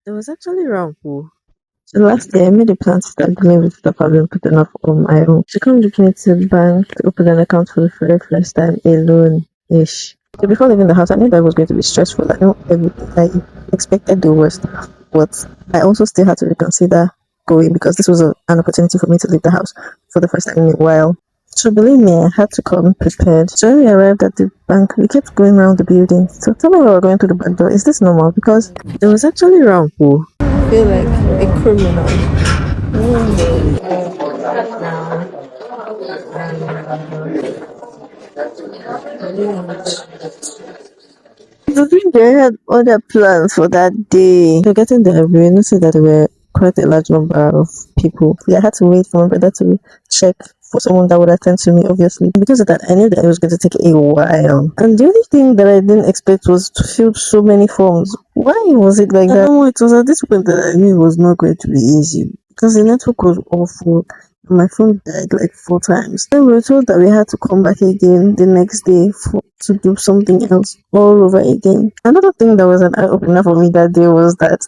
It was actually wrong. Oh. So last year I made a plan to start dealing with stuff I've been putting off on my own. To come with me to the bank to open an account for the very first time alone ish. So before leaving the house, I knew that it was going to be stressful. I expected the worst, but I also still had to reconsider going because this was an opportunity for me to leave the house for the first time in a while. So believe me, I had to come prepared. So when we arrived at the bank, we kept going around the building. So tell me why we're going through the back door. Is this normal? Because it was actually wrong. Oh. I feel like a criminal. The thing they had other plans for that day. So getting there, we noticed that there were quite a large number of people. I had to wait for my brother to check for someone that would attend to me, obviously. Because of that, I knew that it was going to take a while. And the only thing that I didn't expect was to fill so many forms. Why was it like that? No, it was at this point that I knew it was not going to be easy. Because the network was awful. My phone died like 4 times. Then we were told that we had to come back again the next day to do something else all over again. Another thing that was an eye opener for me that day was that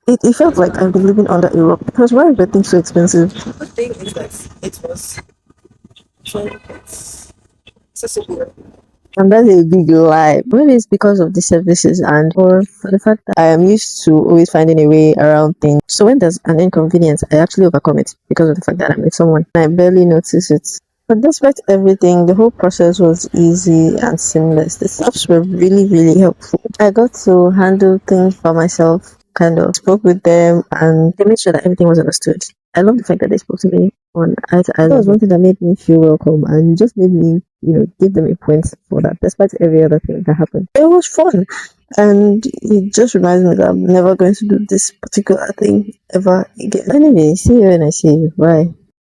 it felt like I've been living under a rock because why are things so expensive? The thing is that it was accessible. And that's a big lie. Maybe it's because of the services and or for the fact that I am used to always finding a way around things. So when there's an inconvenience, I actually overcome it because of the fact that I'm with someone. I barely notice it. But despite everything, the whole process was easy and seamless. The staffs were really, really helpful. I got to handle things by myself, kind of spoke with them, and they made sure that everything was understood. I love the fact that they spoke to me on eye to eye. That was one thing that made me feel welcome and just made me, give them a point for that, despite every other thing that happened. It was fun. And it just reminds me that I'm never going to do this particular thing ever again. Anyway, see you when I see you. Bye.